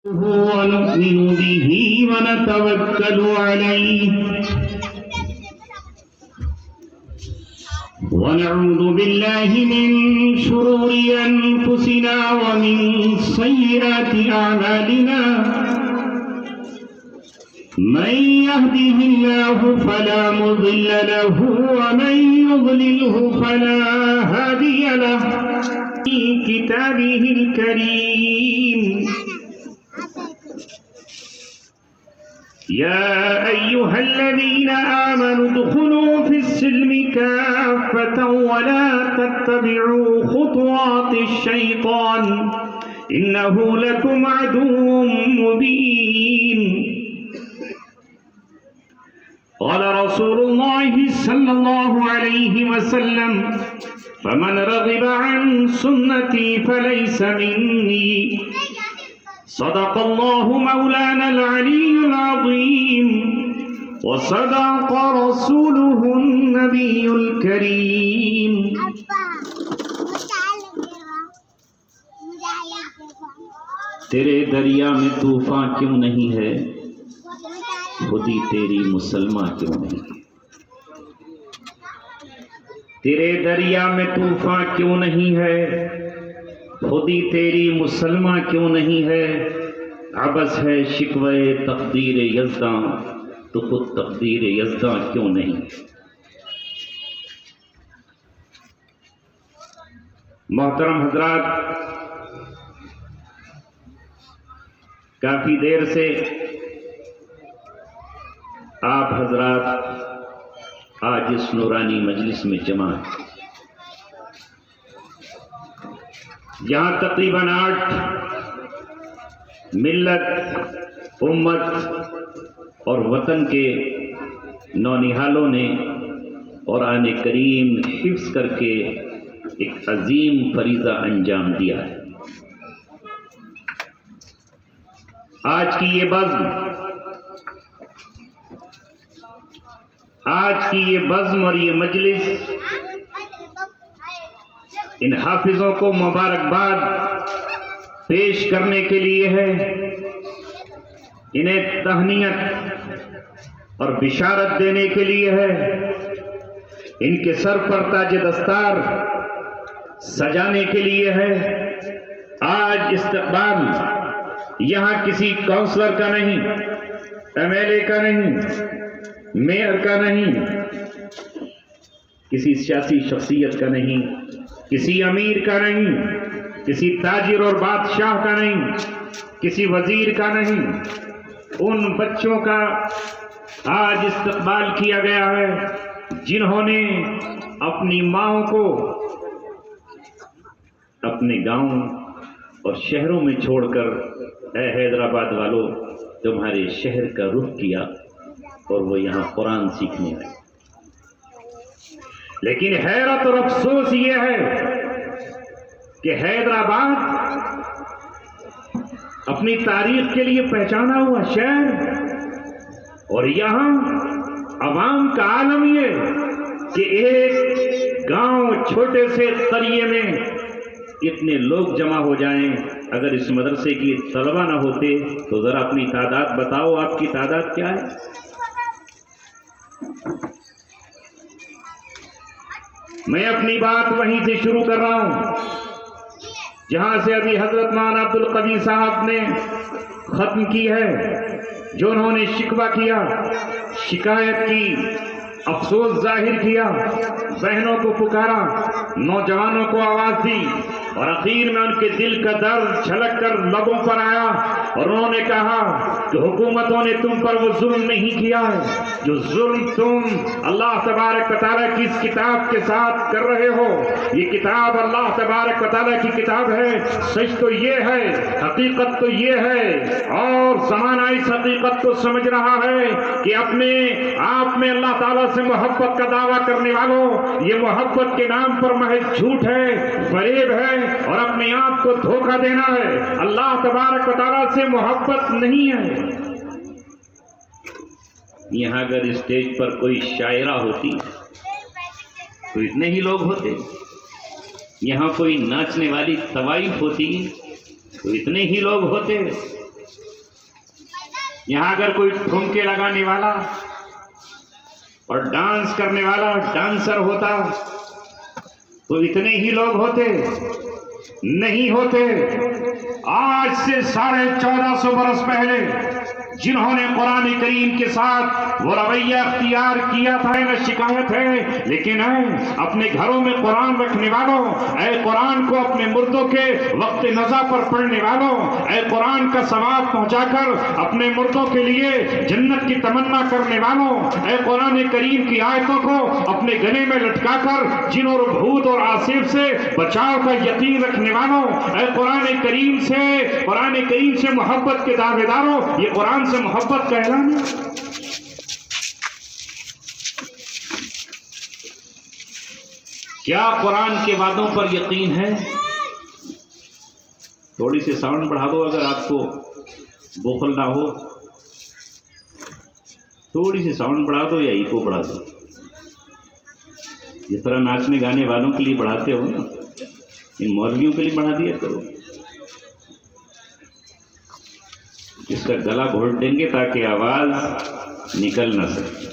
ونؤمن به ونتوكل عليه ونعوذ بالله من شرور أنفسنا ومن سيئات أعمالنا من يهده الله فلا مضل له ومن يضلله فلا هادي له في كتابه الكريم يا أيها الذين آمنوا ادخلوا في السلم كافة ولا تتبعوا خطوات الشيطان إنه لكم عدو مبين قال رسول الله صلى الله عليه وسلم فمن رغب عن سنتي فليس مني صدق الله مولانا العلي العظيم وصدق رسوله النبي الكريم تیرے دریا میں طوفان کیوں نہیں ہے خودی تیری مسلمان کیوں نہیں ہے تیرے دریا میں طوفان کیوں نہیں ہے خودی تیری مسلمان کیوں نہیں ہے عبث ہے شکوے تقدیر یزداں تو خود تقدیر یزداں کیوں نہیں محترم حضرات کافی دیر سے آپ حضرات آج اس نورانی مجلس میں جمع ہیں یہاں تقریباً 8 ملت امت اور وطن کے نونہالوں نے قرآن کریم حفظ کر کے ایک عظیم فریضہ انجام دیا ہے آج کی یہ بزم اور یہ مجلس ان حافظوں کو مبارکباد پیش کرنے کے لیے ہے انہیں تہنیت اور بشارت دینے کے لیے ہے ان کے سر پر تاج دستار سجانے کے لیے ہے آج استقبال یہاں کسی کونسلر کا نہیں ایم ایل اے کا نہیں میئر کا نہیں کسی سیاسی شخصیت کا نہیں کسی امیر کا نہیں کسی تاجر اور بادشاہ کا نہیں کسی وزیر کا نہیں ان بچوں کا آج استقبال کیا گیا ہے جنہوں نے اپنی ماؤں کو اپنے گاؤں اور شہروں میں چھوڑ کر اے حیدرآباد والوں تمہارے شہر کا رخ کیا اور وہ یہاں قرآن سیکھنے آئے لیکن حیرت اور افسوس یہ ہے کہ حیدرآباد اپنی تاریخ کے لیے پہچانا ہوا شہر اور یہاں عوام کا عالم یہ کہ ایک گاؤں چھوٹے سے قریے میں اتنے لوگ جمع ہو جائیں اگر اس مدرسے کی طلبہ نہ ہوتے تو ذرا اپنی تعداد بتاؤ آپ کی تعداد کیا ہے میں اپنی بات وہیں سے شروع کر رہا ہوں جہاں سے ابھی حضرت مولانا عبد القوی صاحب نے ختم کی ہے جو انہوں نے شکوہ کیا شکایت کی افسوس ظاہر کیا بہنوں کو پکارا نوجوانوں کو آواز دی اور اخیر میں ان کے دل کا درد چھلک کر لبوں پر آیا اور انہوں نے کہا کہ حکومتوں نے تم پر وہ ظلم نہیں کیا ہے جو ظلم تم اللہ تبارک و تعالیٰ کی اس کتاب کے ساتھ کر رہے ہو یہ کتاب اللہ تبارک و تعالیٰ کی کتاب ہے سچ تو یہ ہے حقیقت تو یہ ہے اور زمانہ اس حقیقت کو سمجھ رہا ہے کہ اپنے آپ میں اللہ تعالیٰ سے محبت کا دعویٰ کرنے والوں یہ محبت کے نام پر محض جھوٹ ہے فریب ہے اور اپنے آپ کو دھوکہ دینا ہے اللہ تبارک و تعالیٰ سے محبت نہیں ہے یہاں اگر اسٹیج پر کوئی شاعرہ ہوتی تو اتنے ہی لوگ ہوتے یہاں کوئی ناچنے والی طوائف ہوتی تو اتنے ہی لوگ ہوتے یہاں اگر کوئی ٹھمکے لگانے والا اور ڈانس کرنے والا ڈانسر ہوتا تو اتنے ہی لوگ ہوتے؟ نہیں ہوتے۔ آج سے 1450 برس پہلے جنہوں نے قرآن کریم کے ساتھ وہ رویہ اختیار کیا تھا، نہ شکایت ہے، لیکن اے اپنے گھروں میں قرآن رکھنے والوں، اے قرآن کو اپنے مردوں کے وقت نزا پر پڑھنے والوں، اے قرآن کا ثواب پہنچا کر اپنے مردوں کے لیے جنت کی تمنا کرنے والوں، اے قرآن کریم کی آیتوں کو اپنے گلے میں لٹکا کر جن اور بھوت اور آصف سے بچاؤ کا یقین رکھنے والوں، اے قرآن کریم سے محبت کے دعوے داروں، یہ قرآن سے محبت کا اعلان ہے۔ کیا قرآن کے وعدوں پر یقین ہے؟ تھوڑی سی ساؤنڈ بڑھا دو اگر آپ کو بخل نہ ہو، تھوڑی سی ساؤنڈ بڑھا دو یا ایکو بڑھا دو، جس طرح ناچنے گانے والوں کے لیے بڑھاتے ہو نا، ان مولویوں کے لیے بڑھا دیا کرو، اس کا گلا گھونٹ دیں گے تاکہ آواز نکل نہ سکے،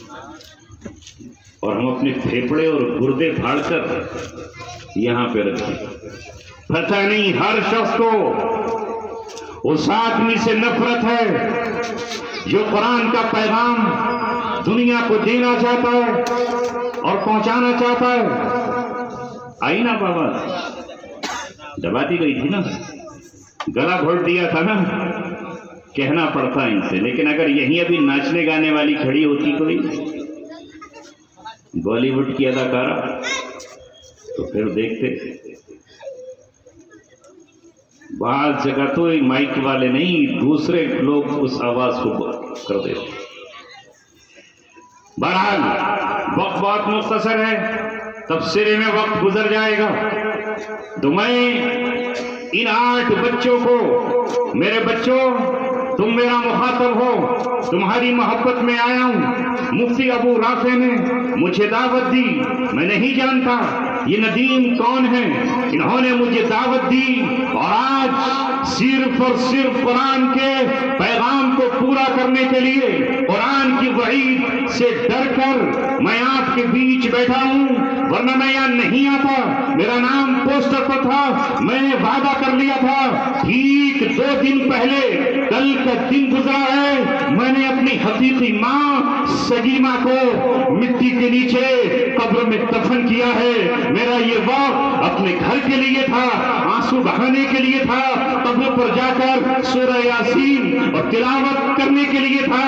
اور ہم اپنے پھیپھڑے اور گردے پھاڑ کر یہاں پہ رکھیں۔ پتہ نہیں ہر شخص کو اس آدمی سے نفرت ہے جو قرآن کا پیغام دنیا کو دینا چاہتا ہے اور پہنچانا چاہتا ہے۔ آئی نا بابا، دباتی گئی تھی نا، گلا گھونٹ دیا تھا نا، کہنا پڑتا ان سے، لیکن اگر یہیں ابھی ناچنے گانے والی کھڑی ہوتی کوئی بالی ووڈ کی اداکارہ تو پھر دیکھتے۔ بعض جگہ تو مائک والے نہیں، دوسرے لوگ اس آواز کو کر دیتے۔ بہرحال وقت بہت مختصر ہے، تفسیرے میں وقت گزر جائے گا، تو میں ان 8 بچوں کو، میرے بچوں تم میرا مخاطب ہو، تمہاری محبت میں آیا ہوں۔ مفتی ابو رافع نے مجھے دعوت دی، میں نہیں جانتا یہ ندیم کون ہے، انہوں نے مجھے دعوت دی، اور آج صرف اور صرف قرآن کے پیغام کو پورا کرنے کے لیے، قرآن کی وعید سے ڈر کر میں آپ کے بیچ بیٹھا ہوں، ورنہ میں یہاں نہیں آتا۔ میرا نام پوسٹر پر تھا، میں نے وعدہ کر لیا تھا، ٹھیک 2 دن پہلے کل کا دن گزرا ہے، میں نے اپنی حقیقی ماں سگیمہ کو مٹی کے نیچے قبر میں دفن کیا ہے۔ میرا یہ وقت اپنے گھر کے لیے تھا، آنسو بہانے کے لیے تھا، قبر پر جا کر سورہ یاسین اور تلاوت کرنے کے لیے تھا۔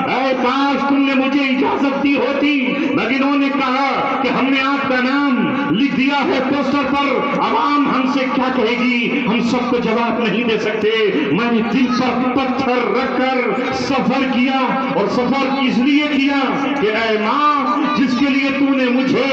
اے کاش تم نے مجھے اجازت دی ہوتی، مگر انہوں نے کہا کہ ہم نے آپ کا نام لکھ دیا ہے پوسٹر پر، عوام ہم سے کیا کہے گی، ہم سب کو جواب نہیں دے سکتے۔ میں نے دل پر پتھر رکھ کر سفر کیا، اور سفر اس لیے کیا کہ اے ماں، جس کے لیے تو نے مجھے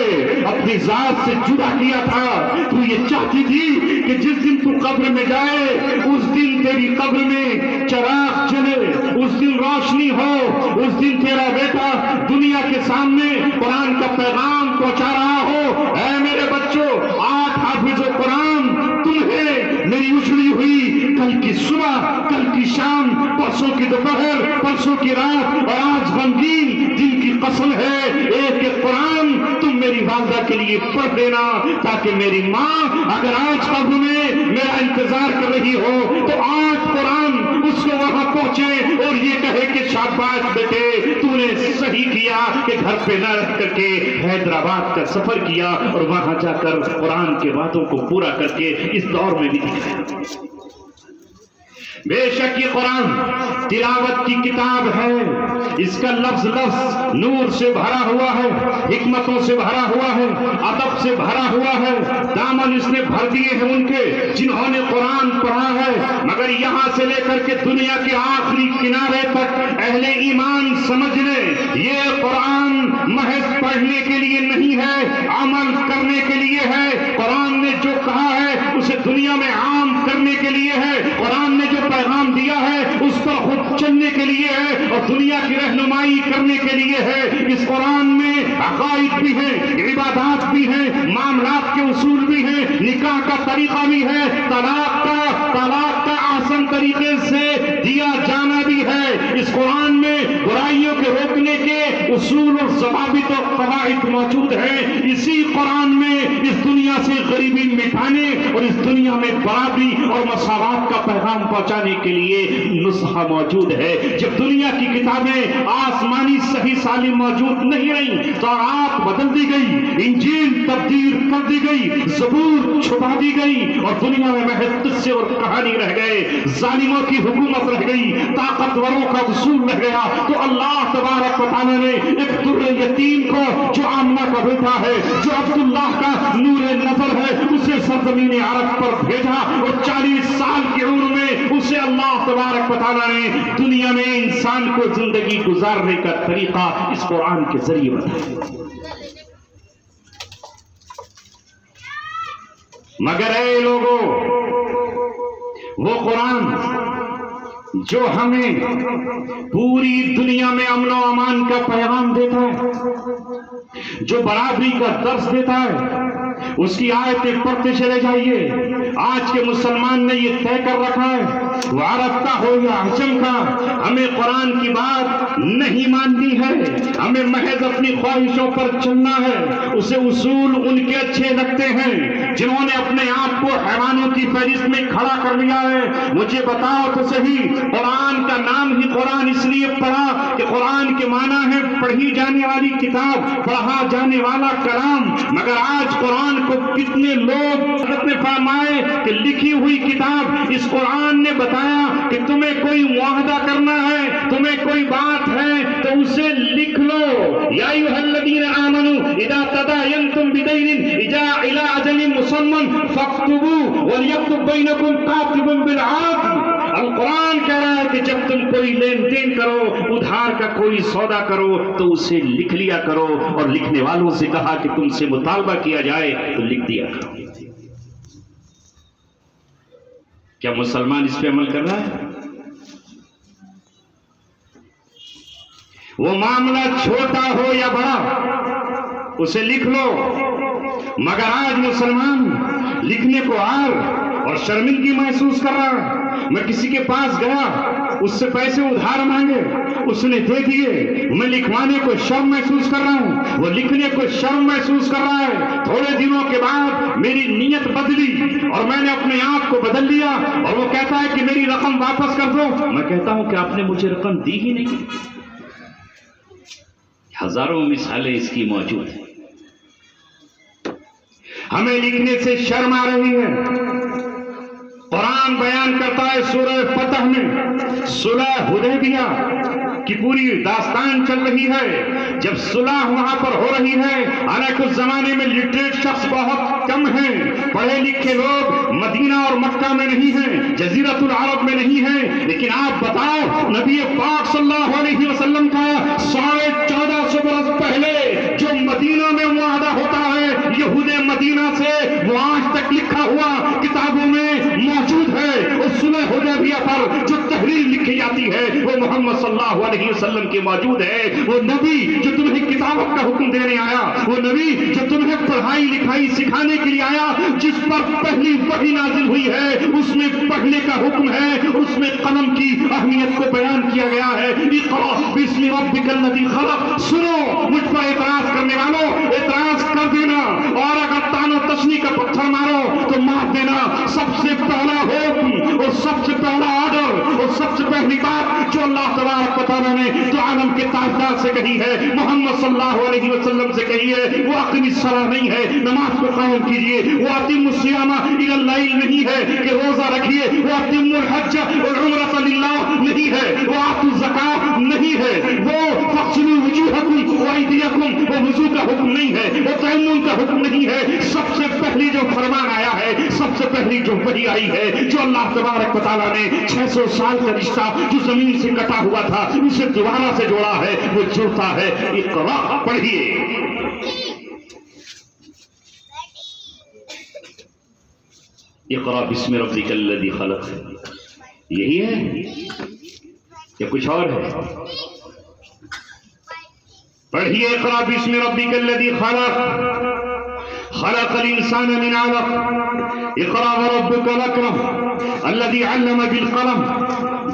اپنی ذات سے جدا کیا تھا، تو یہ چاہتی تھی کہ جس دن تو قبر میں جائے اس دن تیری قبر میں چراغ جلے، اس دن روشنی ہو، اس دن تیرا بیٹا دنیا کے سامنے قرآن کا پیغام پہنچا رہا ہو۔ اے میرے بچوں، 8 حافظ قرآن تمہیں میری اجڑی ہوئی کل کی صبح، کل کی شام، پرسوں کی دوپہر، پرسوں کی رات اور آج غمگین دن کی قسم ہے، ایک قرآن تم میری والدہ کے لیے پڑھ دینا، تاکہ میری ماں اگر آج قبر میں میرا انتظار کر رہی ہو تو آج قرآن اس کو وہاں پہنچے اور یہ کہے کہ شاباش بیٹے، تو نے صحیح کیا کہ گھر پہ نہ رہ کر کے حیدرآباد کا سفر کیا اور وہاں جا کر قرآن کے باتوں کو پورا کر کے اس دور میں بھی دکھایا۔ بے شک یہ قرآن تلاوت کی کتاب ہے، اس کا لفظ لفظ نور سے بھرا ہوا ہے، حکمتوں سے بھرا ہوا ہے، ادب سے بھرا ہوا ہے۔ دامن اس نے بھر دیے ہیں ان کے جنہوں نے قرآن پڑھا ہے، مگر یہاں سے لے کر کے دنیا کے آخری کنارے تک اہل ایمان سمجھ لیں، یہ قرآن محض پڑھنے کے لیے نہیں ہے، عمل کرنے کے لیے ہے۔ قرآن نے جو کہا ہے اسے دنیا میں عام کرنے کے لیے ہے، قرآن نے جو پیغام دیا ہے اس پر خود چلنے کے لیے ہے اور دنیا کی رہنمائی کرنے کے لیے ہے۔ اس قرآن میں عقائد بھی ہیں، عبادات بھی ہیں، معاملات کے اصول بھی ہیں، نکاح کا طریقہ بھی ہے، طلاق کا آسان طریقے سے دیا جانا بھی ہے۔ اس قرآن اصول اور ضوابط اور قواعد موجود ہیں. اسی قرآن میں اس دنیا سے غریبی مٹانے اور اس دنیا میں برابری اور مساوات کا پیغام پہنچانے کے لیے نسخہ موجود ہے. جب دنیا کی کتابیں آسمانی صحیح سالم موجود نہیں رہی تو آپ بدل دی گئی, انجیل تبدیل کر دی گئی, زبور چھپا دی گئی اور دنیا میں محض قصے اور کہانی رہ گئے. ظالموں کی حکومت رہ گئی, طاقتوروں کا اصول رہ گیا. تو اللہ تبارک و تعالیٰ نے ایک در یتیم کو جو آمنہ کا بیٹا ہے, جو عبداللہ کا نور نظر ہے, اسے سرزمین عرب پر بھیجا اور 40 سال کی عمر میں اسے اللہ تبارک و تعالیٰ نے دنیا میں انسان کو زندگی گزارنے کا طریقہ اس قرآن کے ذریعے بتایا. مگر اے لوگوں, وہ قرآن جو ہمیں پوری دنیا میں امن و امان کا پیغام دیتا ہے, جو برابری کا درس دیتا ہے, اس کی آیتیں پڑھتے چلے جائیے. آج کے مسلمان نے یہ طے کر رکھا ہے, وہ عرب کا ہو یا عجم کا, ہمیں قرآن کی بات نہیں ماننی ہے, ہمیں محض اپنی خواہشوں پر چلنا ہے. اسے اصول ان کے اچھے لگتے ہیں جنہوں نے اپنے آپ کو حیوانوں کی فہرست میں کھڑا کر لیا ہے. مجھے بتاؤ تو صحیح, قرآن کا نام ہی قرآن اس لیے پڑھا کہ قرآن کے معنی ہے پڑھی جانے والی کتاب, پڑھا جانے والا کلام. مگر آج قرآن کو کتنے لوگ نے فرمائے کہ لکھی ہوئی کتاب. اس قرآن نے بتایا کہ تمہیں کوئی معاہدہ کرنا ہے, تمہیں کوئی بات ہے تو اسے لکھ لو. یا ایھا الذین آمنوا اذا تداینتم بدین الی اجل مسمى فاکتبوا ولیکتب بینکم کاتب بالعدل. القرآن کہہ رہا ہے کہ جب تم کوئی لین دین کرو, ادھار کا کوئی سودا کرو تو اسے لکھ لیا کرو, اور لکھنے والوں سے کہا کہ تم سے مطالبہ کیا جائے تو لکھ دیا کرو. کیا مسلمان اس پہ عمل کر رہا ہے؟ وہ معاملہ چھوٹا ہو یا بڑا اسے لکھ لو. مگر آج مسلمان لکھنے کو عار اور شرمندگی محسوس کر رہا ہے. میں کسی کے پاس گیا, اس سے پیسے ادھار مانگے, اس نے دے دیے, میں لکھوانے کو شرم محسوس کر رہا ہوں, وہ لکھنے کو شرم محسوس کر رہا ہے. تھوڑے دنوں کے بعد میری نیت بدلی اور میں نے اپنے آپ کو بدل لیا, اور وہ کہتا ہے کہ میری رقم واپس کر دو. میں کہتا ہوں کہ آپ نے مجھے رقم دی ہی نہیں. ہزاروں مثالیں اس کی موجود ہیں. ہمیں لکھنے سے شرم آ رہی ہے. قرآن بیان کرتا ہے سورہ فتح میں صلح حدیبیہ کی پوری داستان چل رہی ہے. جب صلح وہاں پر ہو رہی ہے, حالانکہ اس زمانے میں لٹریٹ شخص بہت کم ہیں, پڑھے لکھے لوگ مدینہ اور مکہ میں نہیں ہیں, جزیرۃ العرب میں نہیں ہیں. لیکن آپ بتاؤ, نبی پاک صلی اللہ علیہ وسلم کا 1450 برس پہلے جو مدینہ میں معاہدہ ہوتا ہے یہود مدینہ سے, وہ آج تک لکھا ہوا کتابوں میں موجود ہے. اور صلح حدیبیہ پر جو تحریر لکھی جاتی ہے وہ محمد صلی اللہ علیہ وسلم کے موجود ہے. وہ نبی جو تمہیں کتابت کا حکم دینے آیا, وہ نبی جو تمہیں پڑھائی لکھائی سکھانے کے لیے آیا, جس پر پہلی وحی نازل ہوئی ہے اس میں پڑھنے کا حکم ہے, اس میں قلم کی اہمیت کو بیان کیا گیا ہے. اقرأ باسم ربک الذی خلق. سنو, مجھ پر اعتراض کرنے والوں اعتراض کر دینا, اور اگر تان و تشنی کا پتھر مارو تو مار دینا. سب سے پہلا حکم اور سب سے پہلا آرڈر اور سب سے پہلی بات جو اللہ تبارک و تعالیٰ نے تو عالم کے تاجدار سے کہی ہے, محمد صلی اللہ علیہ وسلم سے کہی ہے, وہ اقیم الصلاۃ نہیں ہے نماز کو قائم کیجئے, وہ اتم الصیام الی اللیل نہیں ہے کہ روزہ رکھیے, وہ اتم الحج والعمرۃ للہ نہیں ہے, وہ آتوا الزکاۃ نہیں ہے, وہ فاغسلوا وجوہکم وایدیکم وہ وضو کا حکم نہیں ہے, وہ تیمم کا حکم نہیں ہے. سب سے پہلی جو فرمان آیا ہے, سب سے پہلی جو وحی آئی ہے, جو اللہ تبارک و تعالیٰ نے 600 سال کا رشتہ جو زمین سے کٹا ہوا تھا اسے دوبارہ سے جوڑا ہے, وہ جڑتا ہے. اقرأ پڑھیے. اقرأ باسم ربک الذی خلق. یہی ہے یا کچھ اور ہے؟ پڑھیے. اقرأ باسم ربک الذی خلق خلق الانسان من علق. اقرأ وربک الاکرم الذی علم بالقلم.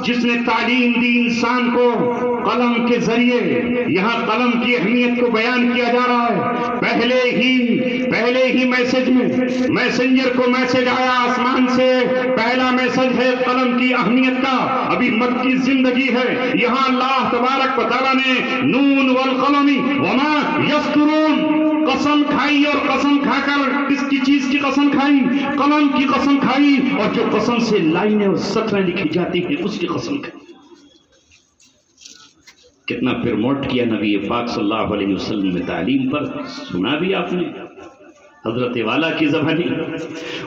جس نے تعلیم دی انسان کو قلم کے ذریعے یہاں قلم کی اہمیت کو بیان کیا جا رہا ہے. پہلے ہی میسج میں میسنجر کو میسج آیا آسمان سے. پہلا میسج ہے قلم کی اہمیت کا. ابھی مکی زندگی ہے. یہاں اللہ تبارک و تعالیٰ نے نون والقلم وما یسطرون قسم کھائی, اور قسم کھا کر کس کی چیز کی قسم کھائی؟ قلم کی قسم کھائی, اور جو قسم سے لائنیں اور سطریں لکھی جاتی ہیں اس کی قسم کھائی. کتنا پرموٹ کیا نبی پاک صلی اللہ علیہ وسلم نے تعلیم پر. سنا بھی آپ نے حضرت والا کی زبانی.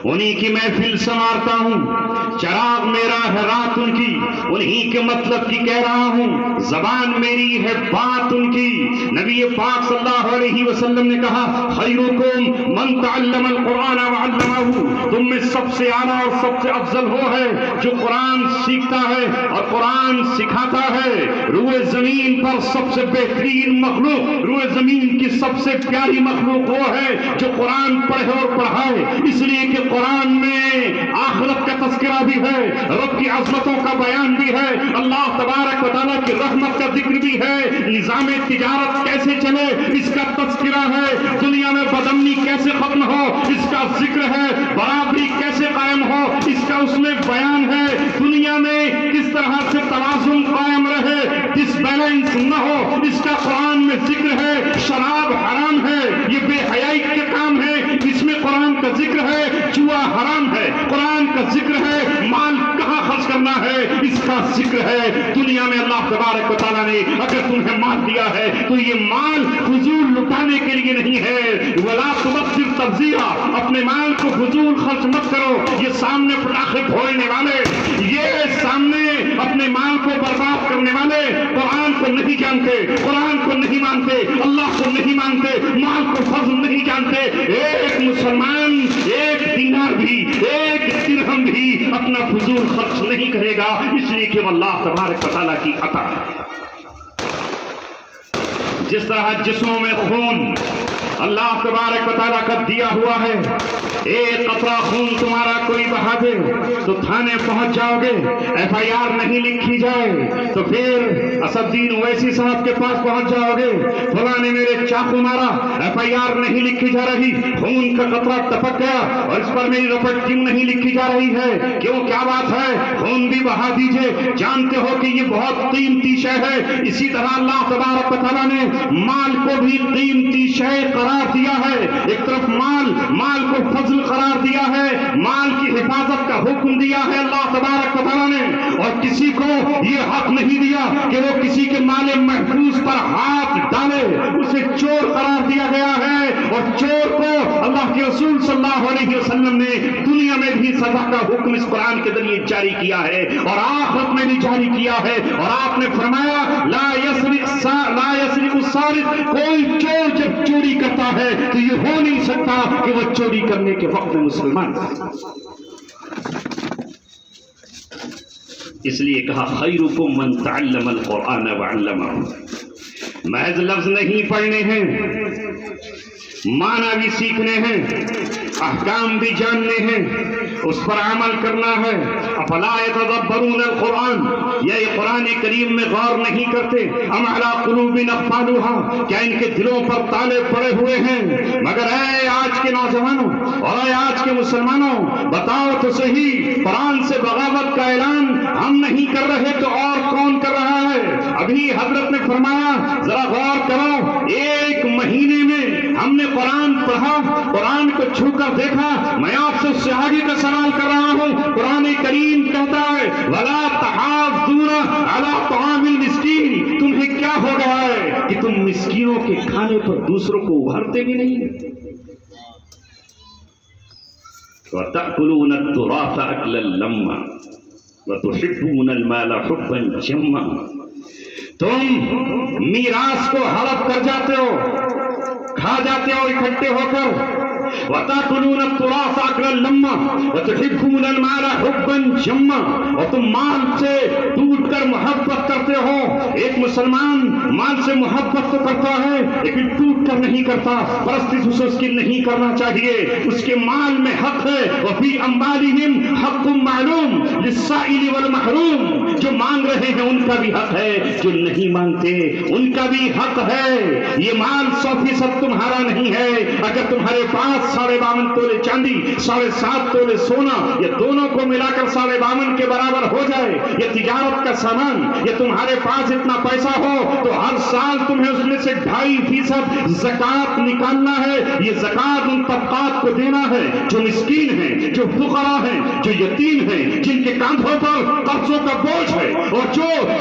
انہی کی محفل سنوارتا ہوں, چراغ میرا ہے رات ان کی, انہی کے مطلب کی کہہ رہا ہوں, زبان میری ہے بات ان کی. نبی پاک صلی اللہ علیہ وسلم نے کہا خیرکم من تعلم القرآن وعلمہ, تم میں سب سے اعلیٰ اور سب سے افضل وہ ہے جو قرآن سیکھتا ہے اور قرآن سکھاتا ہے. روئے زمین پر سب سے بہترین مخلوق, روئے زمین کی سب سے پیاری مخلوق وہ ہے جو قرآن پڑھے اور پڑھائے. اس لیے کہ قرآن میں آخرت کا تذکرہ بھی ہے, رب کی عظمتوں کا بیان بھی ہے, اللہ تبارک و تعالیٰ کی رحمت کا ذکر بھی ہے, نظام تجارت کیسے چلے اس کا تذکرہ ہے, دنیا میں بدامنی کیسے ختم ہو اس کا ذکر ہے, برابری کیسے قائم ہو اس کا اس میں بیان ہے, دنیا میں کس طرح سے توازن قائم رہے, ڈس بیلنس نہ ہو اس کا قرآن میں ذکر ہے. شراب حرام ہے, یہ بے حیائی کے کام ہے, اس میں قرآن کا ذکر ہے. جوا حرام ہے, قرآن کا ذکر ہے. مال کہاں خرچ کرنا ہے اس کا ذکر ہے. دنیا میں اللہ تبارک و تعالیٰ نے اگر تمہیں مال دیا ہے تو یہ مال فضول لٹانے کے لیے نہیں ہے. ولا تبذر تبذیرا, اپنے مال کو فضول خرچ مت کرو. یہ سامنے پٹاخے پھوڑنے والے, یہ سامنے اپنے مال کو برباد کرنے والے قرآن کو نہیں جانتے, قرآن کو نہیں مانتے, اللہ کو نہیں مانتے, مال کو فضل نہیں جانتے. ایک مسلمان ایک دینار بھی ایک درہم بھی اپنا فضول خرچ نہیں کرے گا, اس لیے کہ وہ اللہ تبارک و تعالیٰ کی عطا ہے. جس طرح جسموں میں خون اللہ تبارک و تعالیٰ کا دیا ہوا ہے, ایک قطرہ خون تمہارا کوئی بہا دے تو تھانے پہنچ جاؤ گے, ایف آئی آر نہیں لکھی جائے تو پھر اسد الدین اویسی صاحب کے پاس پہنچ جاؤ گے, فلاں نے میرے چاقو مارا, ایف آئی آر نہیں لکھی جا رہی, خون کا قطرہ ٹپک گیا اور اس پر میری رپٹ کیوں نہیں لکھی جا رہی ہے, کیوں کیا بات ہے, خون بھی بہا دیجئے, جانتے ہو کہ یہ بہت قیمتی شے ہے. اسی طرح اللہ تبارک و تعالیٰ نے مال کو بھی قیمتی شے قرار دیا ہے. ایک طرف مال کو فضل قرار دیا ہے, مال کی حفاظت کا حکم دیا ہے اللہ تبارک و تعالیٰ نے, اور کسی کو یہ حق نہیں دیا کہ وہ کسی کے مال محفوظ پر ہاتھ ڈالے, اسے چور قرار دیا گیا ہے. اور چور کو اللہ کے رسول صلی اللہ علیہ وسلم نے دنیا میں بھی سزا کا حکم اس قرآن کے ذریعے جاری کیا ہے اور آخرت میں بھی جاری کیا ہے. اور آپ نے فرمایا لا یسرق السارق, کوئی چور جب چوری کرتا ہے تو یہ ہو نہیں سکتا کہ وہ چوری کرنے کے وقت میں مسلمان. اس لیے کہا خیرکم من تعلم القرآن وعلمہ. محض لفظ نہیں پڑھنے ہیں, معنی بھی سیکھنے ہیں, احکام بھی جاننے ہیں, اس پر عمل کرنا ہے. افلا یتدبرون القرآن, یہ قرآن کریم میں غور نہیں کرتے. ام علی قلوب اقفالها, کیا ان کے دلوں پر تالے پڑے ہوئے ہیں. مگر اے آج کے نوجوانوں اور اے آج کے مسلمانوں, بتاؤ تو صحیح, قرآن سے بغاوت کا اعلان ہم نہیں کر رہے تو اور کون کر رہا ہے. ابھی حضرت نے فرمایا ذرا غور کرو, ایک مہینے میں ہم نے قرآن پڑھا, قرآن کو چھو کر دیکھا. میں آپ سے اس سے آگے کا سوال کر رہا ہوں. قرآن کریم کہتا ہے وَلَا تَحَاضُّونَ عَلَىٰ طَعَامِ الْمِسْكِينِ, تمہیں کیا ہو گیا ہے کہ تم مسکینوں کے کھانے پر دوسروں کو ابھارتے بھی نہیں. وَتَأْكُلُونَ التُّرَاثَ أَكْلًا لَمًّا وَتُحِبُّونَ الْمَالَ حُبًّا جَمًّا. تم میراث کو ہڑپ کر جاتے ہو, کھا جاتے ہو اکٹھے ہو کر. وَتَأْكُلُونَ التُّرَاثَ أَكْلًا لَمًّا وَتُحِبُّونَ الْمَالَ حُبًّا جَمًّا, اور تم مال سے ٹوٹ کر محبت کرتے ہو. ایک مسلمان مال سے محبت تو کرتا ہے لیکن ٹوٹ کر نہیں کرتا. پرستش اس کی نہیں کرنا چاہیے, اس کے مال میں حق ہے. وَفِي أَمْوَالِهِمْ حَقٌّ مَّعْلُومٌ لِلسَّائِلِ وَالْمَحْرُومِ, جو مانگ رہے ہیں ان کا بھی حق ہے، جو نہیں مانگتے ان کا بھی حق ہے۔ یہ مال 100% تمہارا نہیں ہے۔ اگر تمہارے پاس 52.5 تولے چاندی، 7.5 تولے سونا، یہ دونوں کو ملا کر 52.5 کے برابر ہو جائے، یہ تجارت کا سامان، یہ تمہارے پاس اتنا پیسہ ہو تو ہر سال تمہیں اس میں سے 2.5% زکوٰۃ نکالنا ہے۔ یہ زکوٰۃ ان طبقات کو دینا ہے جو مسکین ہیں، جو فقراء ہیں، جو یتیم ہیں، جن کے کاندھوں پر قرضوں کا بوجھ ہے، اور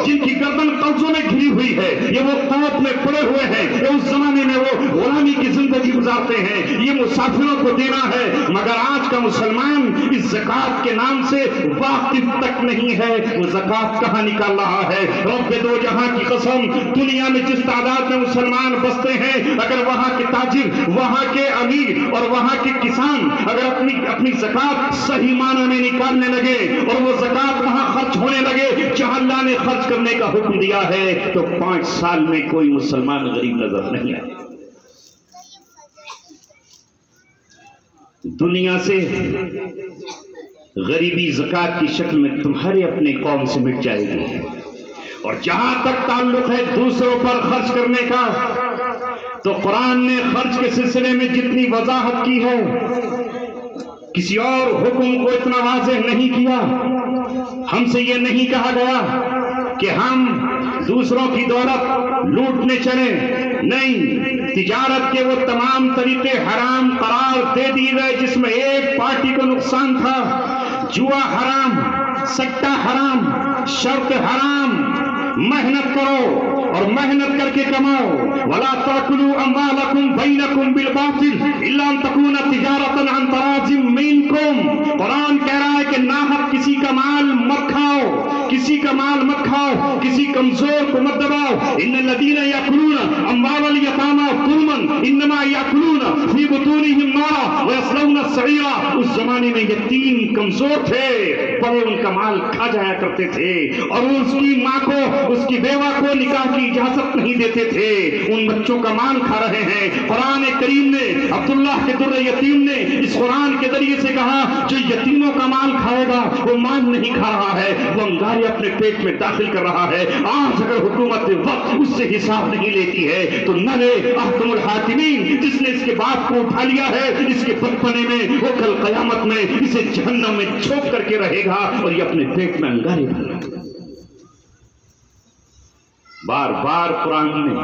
جن کی گردن قرضوں میں گھری ہوئی ہے، یہ وہ قوت میں پڑے ہوئے ہیں، یہ اس زمانے میں وہ غلامی کی زندگی گزارتے ہیں، یہ مسافروں کو دینا ہے۔ مگر آج کا مسلمان اس زکوٰۃ کے نام سے واقف تک نہیں ہے، وہ زکوٰۃ کہاں نکال رہا ہے؟ رب دو جہاں کی قسم، دنیا میں جس تعداد میں مسلمان بستے ہیں، اگر وہاں کے تاجر، وہاں کے امیر اور وہاں کے کسان اگر اپنی زکوٰۃ صحیح معنی میں نکالنے لگے اور وہ زکوٰۃ وہاں خرچ ہونے لگے جہاں اللہ نے خرچ کرنے کا حکم دیا ہے، تو 5 سال میں کوئی مسلمان غریب نظر نہیں آئے۔ دنیا سے غریبی زکوٰۃ کی شکل میں تمہارے اپنے قوم سے مٹ جائے گی۔ اور جہاں تک تعلق ہے دوسروں پر خرچ کرنے کا، تو قرآن نے خرچ کے سلسلے میں جتنی وضاحت کی ہے، کسی اور حکم کو اتنا واضح نہیں کیا۔ ہم سے یہ نہیں کہا گیا کہ ہم دوسروں کی دولت لوٹنے چلیں، نہیں، تجارت کے وہ تمام طریقے حرام قرار دے دیے گئے جس میں ایک پارٹی کو نقصان تھا۔ جوا حرام، سٹہ حرام، شرط حرام۔ محنت کرو اور محنت کر کے کماؤ۔ وَلَا تَأْكُلُوا أَمْوَالَكُمْ بَيْنَكُمْ بِالْبَاطِلِ إِلَّا أَن تَكُونَ تِجَارَةً عَن تَرَاضٍ مِّنكُمْ۔ قرآن کہہ رہا ہے کہ ناحق کسی کا مال مت کھاؤ، کسی کا مال مت کھاؤ، کسی کمزور کو مت دباؤ۔ إِنَّ الَّذِينَ يَأْكُلُونَ أَمْوَالَ الْيَتَامَىٰ ظُلْمًا إِنَّمَا يَأْكُلُونَ فِي بُطُونِهِمْ نَارًا وَيَصْلَوْنَ سَعِيرًا۔ اس زمانے میں یتیم کمزور تھے، بڑے ان کا مال کھا جایا کرتے تھے، اور اس کی ماں کو، اس کی بیوہ کو نکاح کی اجازت نہیں دیتے تھے، ان بچوں کا مال کھا رہے ہیں۔ قرآن کریم نے، عبداللہ کے در یتیم نے اس قرآن کے ذریعے سے کہا جو یتیموں کا مال کھائے گا وہ مال نہیں کھا رہا ہے، وہ انگارے اپنے پیٹ میں داخل کر رہا ہے۔ آج اگر حکومت وقت اس سے حساب نہیں لیتی ہے تو نہ لے احکم الحاکمین، جس نے اس کے باپ کو اٹھا لیا ہے اس کے بچپنے میں، وہ کل قیامت میں اسے جہنم میں چھوپ کر کے رہے گا اور یہ اپنے پیٹ میں انگارے ڈالے گا۔ بار بار قرآن نے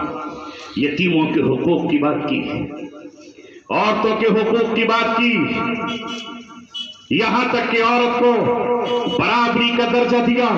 یتیموں کے حقوق کی بات کی، عورتوں کے حقوق کی بات کی، یہاں تک کہ عورت کو برابری کا درجہ دیا۔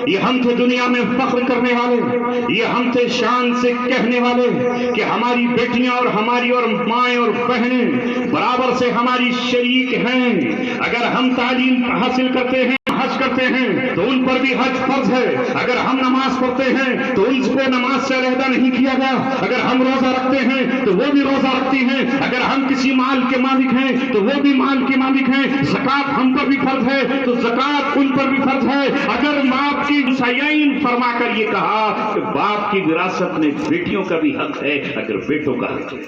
یہ ہم تھے دنیا میں فخر کرنے والے، یہ ہم تھے شان سے کہنے والے کہ ہماری بیٹیاں اور ہماری اور مائیں اور بہنیں برابر سے ہماری شریک ہیں۔ اگر ہم تعلیم حاصل کرتے ہیں، حج کرتے ہیں تو ان پر بھی حج فرض ہے۔ اگر ہم نماز پڑھتے ہیں تو ان کو نماز سے علیحدہ نہیں کیا گیا۔ اگر ہم روزہ رکھتے ہیں تو وہ بھی روزہ رکھتی ہیں۔ اگر ہم کسی مال کے مالک ہیں تو وہ بھی مال کے مالک ہیں۔ زکوٰۃ ہم پر بھی فرض ہے تو زکوٰۃ ان پر بھی فرض ہے۔ اگر باپ کی حسین فرما کر یہ کہا کہ باپ کی وراثت میں بیٹیوں کا بھی حق ہے، اگر بیٹوں کا حق ہے،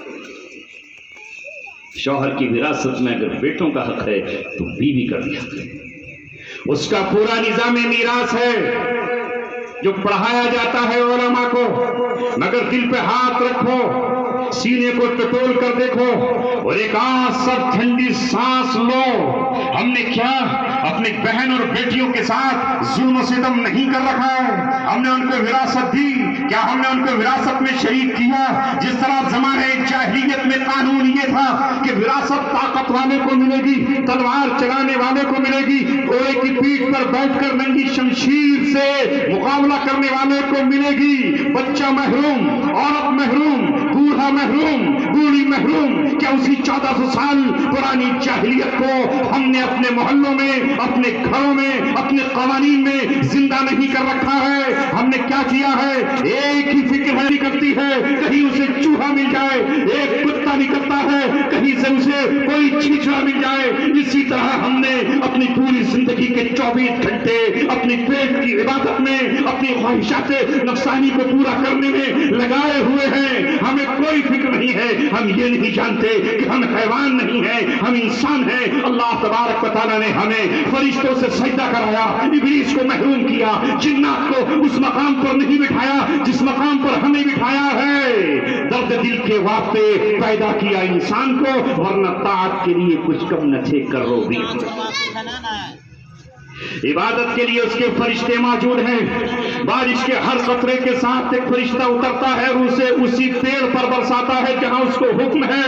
شوہر کی وراثت میں اگر بیٹوں کا حق ہے تو بیوی کا بھی حق ہے۔ اس کا پورا نظام میراث ہے جو پڑھایا جاتا ہے علماء کو، مگر دل پہ ہاتھ رکھو، سینے کو ٹٹول کر دیکھو اور ایک سب ٹھنڈی سانس لو۔ ہم نے کیا اپنی بہن اور بیٹیوں کے ساتھ ظلم و ستم نہیں کر رکھا ہے؟ ہم نے ان کو وراثت دی، کیا ہم نے ان کو وراثت میں شریک کیا؟ جس طرح زمانے جاہلیت میں قانون یہ تھا کہ وراثت طاقت والے کو ملے گی، تلوار چلانے والے کو ملے گی، گھوڑے کی پیٹھ پر بیٹھ کر ننگی شمشیر سے مقابلہ کرنے والے کو ملے گی، بچہ محروم، عورت محروم، بوڑھا محروم، بوڑھی محروم۔ کیا اسی 1400 سال پرانی جاہلیت کو ہم نے اپنے محلوں میں، اپنے گھروں میں، اپنے قوانین میں زندہ نہیں کر رکھا ہے؟ ہم نے کیا کیا ہے؟ ایک ہی فکر کرتی ہے کہیں اسے چوہا مل جائے، ایک کتا پتا نہیں کرتا ہے کہیں سے اسے کوئی چھیچڑا مل جائے. اسی طرح ہم نے اپنی پوری زندگی کے 24 گھنٹے اپنی پیٹ کی عبادت میں, اپنی خواہشات نفسانی کو پورا کرنے میں لگائے ہوئے ہیں. ہمیں کوئی فکر نہیں ہے, ہم یہ نہیں جانتے کہ ہم حیوان نہیں ہیں, ہم انسان ہیں. اللہ تبارک و تعالیٰ نے ہمیں فرشتوں سے سجدہ کرایا, ابلیس کو محروم کیا, جنات کو اس مقام پر نہیں بٹھایا جس مقام پر ہمیں بٹھایا ہے. درد دل کے واسطے پیدا کیا انسان کو, ورنہ طاعت کے لیے کچھ کم نہ تھے کرو بھی. عبادت کے لیے اس کے فرشتے موجود ہیں. بارش کے ہر قطرے کے ساتھ ایک فرشتہ اترتا ہے اور اسے اسی پیڑ پر برساتا ہے جہاں اس کو حکم ہے,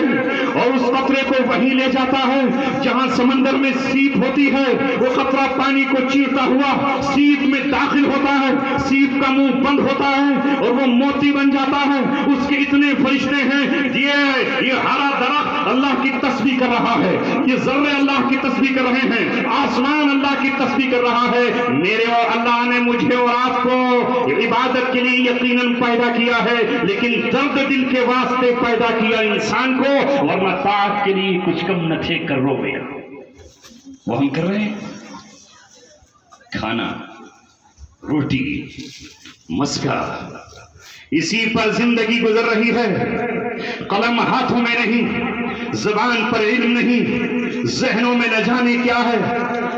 اور اس قطرے کو وہیں لے جاتا ہے جہاں سمندر میں سیپ ہوتی ہے. وہ قطرہ پانی کو چیرتا ہوا سیپ میں داخل ہوتا ہے, سیپ کا منہ بند ہوتا ہے اور وہ موتی بن جاتا ہے. اس کے اتنے فرشتے ہیں. یہ ہرا درخت اللہ کی تسبیح کر رہا ہے, یہ ذرے اللہ کی تسبیح کر رہے ہیں, آسمان اللہ کی تسبیح کر رہا ہے. میرے اور اللہ نے مجھے اور آپ کو عبادت کے لیے یقیناً پیدا کیا ہے, لیکن درد دل کے واسطے پیدا کیا انسان کو, ورنہ طاعت کے لیے کچھ کم نہ تھے کرو گے. وہ ہم کر رہے ہیں. کھانا, روٹی, مسکا, اسی پر زندگی گزر رہی ہے. قلم ہاتھوں میں نہیں, زبان پر علم نہیں, ذہنوں میں نہ جانے کیا ہے.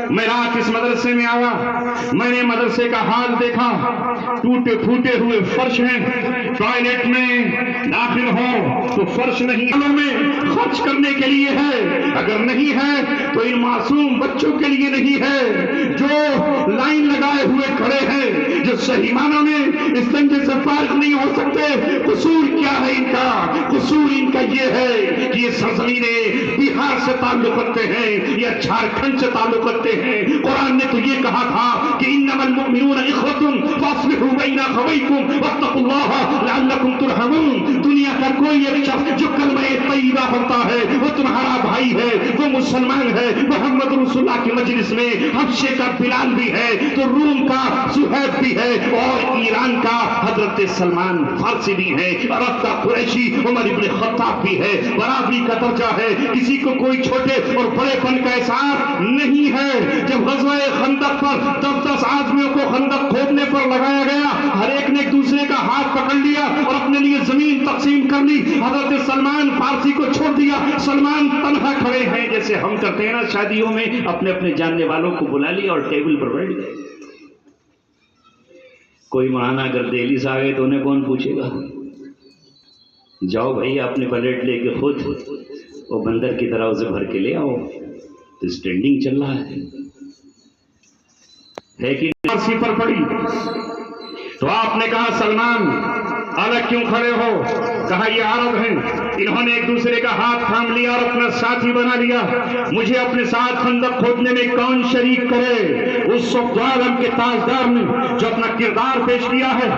میں رات اس مدرسے میں آیا, میں نے مدرسے کا حال دیکھا. ٹوٹے پھوٹے ہوئے فرش ہیں, ٹوائلٹ میں داخل ہو تو فرش نہیں میں خرچ کرنے کے لیے ہے, اگر نہیں ہے تو ان معصوم بچوں کے لیے نہیں ہے جو لائن لگائے ہوئے کھڑے ہیں, جو صحیح معنوں میں اس دنگے سے فارغ نہیں ہو سکتے. قصور کیا ہے ان کا؟ قصور ان کا یہ ہے کہ یہ سرزمینیں بہار سے تعلق رکھتے ہیں یا جھارکھنڈ سے تعلق رکھتے ہیں. قرآن نے تو یہ کہا تھا کہ انما المؤمنون اخوة فاصلحوا بین اخویکم واتقوا اللہ لعلکم ترحمون. دنیا کا کوئی ایک شخص جو کلمہ طیبہ پڑھتا ہے وہ تمہارا بھائی ہے, وہ مسلمان ہے. محمد رسول اللہ کی مجلس میں حبشے کا بلال بھی ہے, تو روم کا صہیب بھی ہے, اور ایران کا حضرت سلمان فارسی بھی ہے, عرب کا قریشی عمر ابن خطاب بھی ہے. برابری کا درجہ ہے, کسی کو کوئی چھوٹے اور بڑے پن کا احساس نہیں ہے. جب غزوہ خندق پر 10 آدمیوں کو خندق کھودنے پر لگایا گیا, ہر ایک نے ایک دوسرے کا ہاتھ پکڑ لیا اور اپنے لیے زمین تقسیم کر لی. حضرت سلمان فارسی کو چھوڑ دیا, سلمان تنہا کھڑے ہیں جیسے ہم کرتے ہیں نا شادیوں میں, اپنے اپنے جاننے والوں کو بلا لیا اور ٹیبل پر بیٹھ گئے. کوئی مہانا اگر دہلی سے آ گئے تو انہیں کون پوچھے گا؟ جاؤ بھائی اپنے پلیٹ لے کے خود وہ بندر کی طرح اسے بھر کے لے آؤ. تو اسٹینڈنگ چل رہا ہے کہ کرسی پر پڑی تو آپ نے کہا سلمان الگ کیوں کھڑے ہو؟ کہا یہ عرب ہیں, انہوں نے ایک دوسرے کا ہاتھ تھام لیا اور اپنا ساتھی بنا لیا. مجھے اپنے ساتھ خندق کھودنے میں کون شریک کرے؟ اس صفدر عالم کے تاجدار نے جو اپنا کردار پیش کیا ہے